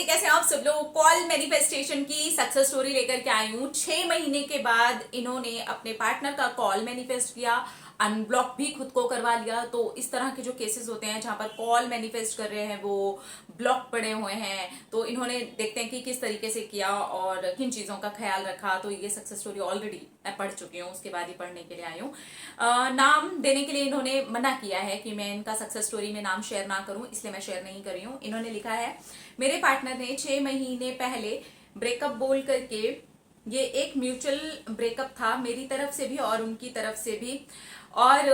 Finally कैसे हैं आप सब लोग। कॉल मैनिफेस्टेशन की सक्सेस स्टोरी लेकर के आई हूँ। 6 महीने के बाद इन्होंने अपने पार्टनर का कॉल मैनिफेस्ट किया, अनब्लॉक भी खुद को करवा लिया। तो इस तरह के जो केसेस होते हैं जहां पर कॉल मैनिफेस्ट कर रहे हैं वो ब्लॉक पड़े हुए हैं, तो इन्होंने देखते हैं कि किस तरीके से किया और किन चीजों का ख्याल रखा। तो ये सक्सेस स्टोरी ऑलरेडी मैं पढ़ चुकी हूँ, उसके बाद ही पढ़ने के लिए आई हूँ। नाम देने के लिए इन्होंने मना किया है कि मैं इनका सक्सेस स्टोरी में नाम शेयर ना करूं, इसलिए मैं शेयर नहीं कर रही हूँ। इन्होंने लिखा है, मेरे पार्टनर ने 6 महीने पहले ब्रेकअप बोल करके, ये एक म्यूचुअल ब्रेकअप था मेरी तरफ से भी और उनकी तरफ से भी, और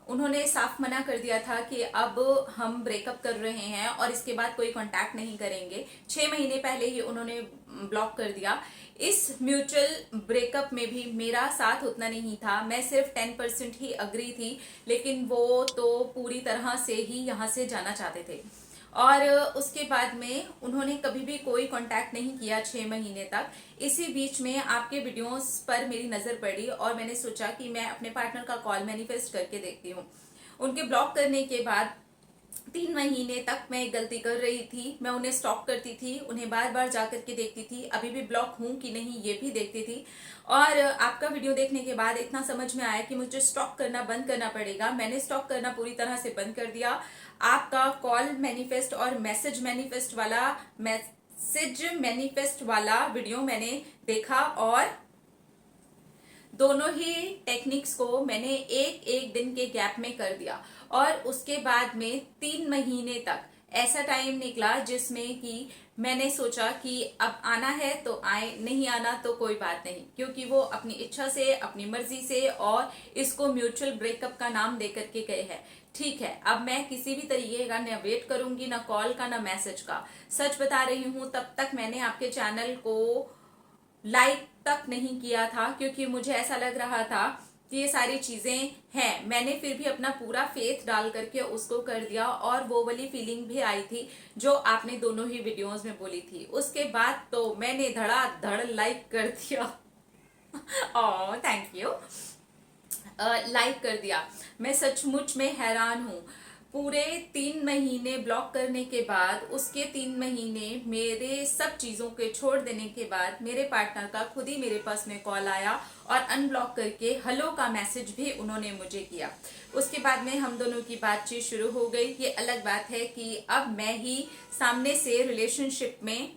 उन्होंने साफ मना कर दिया था कि अब हम ब्रेकअप कर रहे हैं और इसके बाद कोई कांटेक्ट नहीं करेंगे। 6 महीने पहले ही उन्होंने ब्लॉक कर दिया। इस म्यूचुअल ब्रेकअप में भी मेरा साथ उतना नहीं था, मैं सिर्फ 10% ही अग्री थी, लेकिन वो तो पूरी तरह से ही यहाँ से जाना चाहते थे। और उसके बाद में उन्होंने कभी भी कोई कांटेक्ट नहीं किया 6 महीने तक। इसी बीच में आपके वीडियोस पर मेरी नजर पड़ी और मैंने सोचा कि मैं अपने पार्टनर का कॉल मैनिफेस्ट करके देखती हूँ। उनके ब्लॉक करने के बाद 3 महीने तक मैं एक गलती कर रही थी, मैं उन्हें स्टॉक करती थी, उन्हें बार बार जा करके देखती थी, अभी भी ब्लॉक हूं कि नहीं ये भी देखती थी। और आपका वीडियो देखने के बाद इतना समझ में आया कि मुझे स्टॉक करना बंद करना पड़ेगा। मैंने स्टॉक करना पूरी तरह से बंद कर दिया। आपका कॉल मैनिफेस्ट और मैसेज मैनिफेस्ट वाला वीडियो मैंने देखा और दोनों ही टेक्निक्स को मैंने एक एक दिन के गैप में कर दिया। और उसके बाद में 3 महीने तक ऐसा टाइम निकला जिसमें कि मैंने सोचा कि अब आना है तो आए, नहीं आना तो कोई बात नहीं, क्योंकि वो अपनी इच्छा से, अपनी मर्जी से और इसको म्यूचुअल ब्रेकअप का नाम दे करके गए हैं। ठीक है, अब मैं किसी भी तरीके का न वेट करूंगी, ना कॉल का, ना मैसेज का। सच बता रही हूं, तब तक मैंने आपके चैनल को लाइक तक नहीं किया था, क्योंकि मुझे ऐसा लग रहा था कि ये सारी चीजें हैं। मैंने फिर भी अपना पूरा फेथ डाल करके उसको कर दिया और वो वाली फीलिंग भी आई थी जो आपने दोनों ही वीडियोस में बोली थी। उसके बाद तो मैंने धड़ाधड़ लाइक कर दिया। Oh thank you. लाइक कर दिया। मैं सचमुच में हैरान हूँ। पूरे 3 महीने ब्लॉक करने के बाद, उसके 3 महीने मेरे सब चीजों के छोड़ देने के बाद, मेरे पार्टनर का खुद ही मेरे पास में कॉल आया और अनब्लॉक करके हेलो का मैसेज भी उन्होंने मुझे किया। उसके बाद में हम दोनों की बातचीत शुरू हो गई। ये अलग बात है कि अब मैं ही सामने से रिलेशनशिप में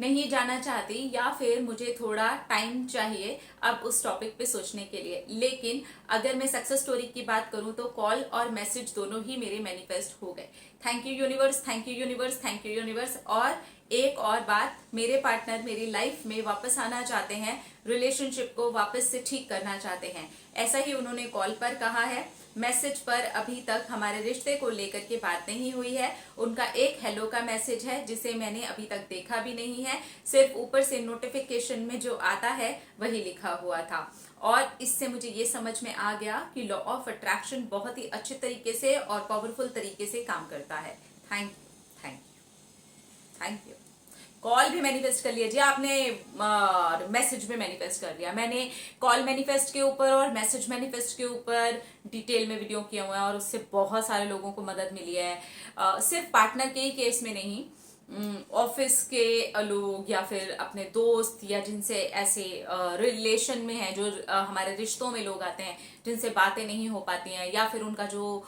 नहीं जाना चाहती, या फिर मुझे थोड़ा टाइम चाहिए अब उस टॉपिक पे सोचने के लिए। लेकिन अगर मैं सक्सेस स्टोरी की बात करूं तो कॉल और मैसेज दोनों ही मेरे मैनिफेस्ट हो गए। Thank you universe, thank you universe, thank you universe. और एक और बात, मेरे पार्टनर मेरी लाइफ में वापस आना चाहते हैं, रिलेशनशिप को वापस से ठीक करना चाहते हैं, ऐसा ही उन्होंने कॉल पर कहा है। मैसेज पर अभी तक हमारे रिश्ते को लेकर के बात नहीं हुई है। उनका एक हेलो का मैसेज है जिसे मैंने अभी तक देखा भी नहीं है, सिर्फ ऊपर से नोटिफिकेशन में जो आता है वही लिखा हुआ था। और इससे मुझे ये समझ में आ गया कि लॉ ऑफ अट्रैक्शन बहुत ही अच्छे तरीके से और पावरफुल तरीके से काम करता है। Thank you, thank you, thank you. Call भी मैनिफेस्ट कर लिया जी आपने, मैसेज भी मैनिफेस्ट कर लिया। मैंने कॉल मैनिफेस्ट के ऊपर और मैसेज मैनिफेस्ट के ऊपर डिटेल में वीडियो किए हुए हैं और उससे बहुत सारे लोगों को मदद मिली है। सिर्फ पार्टनर के ही केस में नहीं, ऑफिस के लोग या फिर अपने दोस्त या जिनसे ऐसे रिलेशन में है, जो हमारे रिश्तों में लोग आते हैं जिनसे बातें नहीं हो पाती हैं, या फिर उनका जो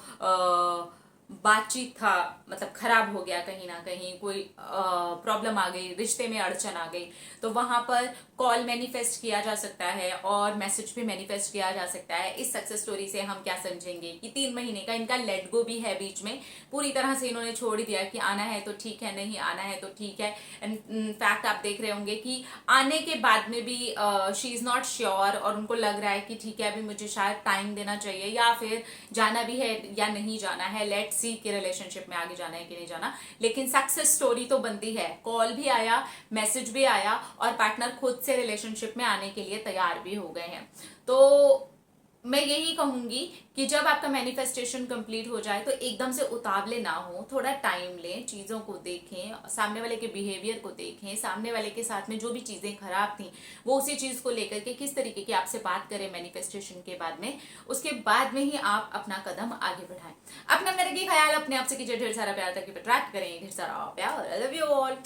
बातचीत था मतलब खराब हो गया, कहीं ना कहीं कोई प्रॉब्लम आ गई, रिश्ते में अड़चन आ गई, तो वहां पर कॉल मैनिफेस्ट किया जा सकता है और मैसेज भी मैनिफेस्ट किया जा सकता है। इस सक्सेस स्टोरी से हम क्या समझेंगे कि 3 महीने का इनका लेट गो भी है बीच में। पूरी तरह से इन्होंने छोड़ ही दिया कि आना है तो ठीक है, नहीं आना है तो ठीक है। इनफैक्ट आप देख रहे होंगे कि आने के बाद में भी शी इज नॉट श्योर और उनको लग रहा है कि ठीक है अभी मुझे शायद टाइम देना चाहिए, या फिर जाना भी है या नहीं जाना है, लेट्स सी कि रिलेशनशिप में आगे जाना है कि नहीं जाना। लेकिन सक्सेस स्टोरी तो बनती है, कॉल भी आया, मैसेज भी आया और पार्टनर खुद से रिलेशनशिप में आने के लिए तैयार भी हो गए हैं। तो मैं यही कहूंगी कि जब आपका मैनिफेस्टेशन कंप्लीट हो जाए तो एकदम से उतावले ना हो, थोड़ा टाइम लें, चीजों को देखें, सामने वाले के बिहेवियर को देखें, सामने वाले के साथ में जो भी चीजें खराब थी वो उसी चीज को लेकर के किस तरीके की आपसे बात करें मैनिफेस्टेशन के बाद में, उसके बाद में ही आप अपना कदम आगे बढ़ाएं। अपना मेरे की ख्याल, अपने आप से कीजिए ढेर सारा प्यार, ताकि अट्रैक्ट करें ढेर सारा प्यार। I love you all.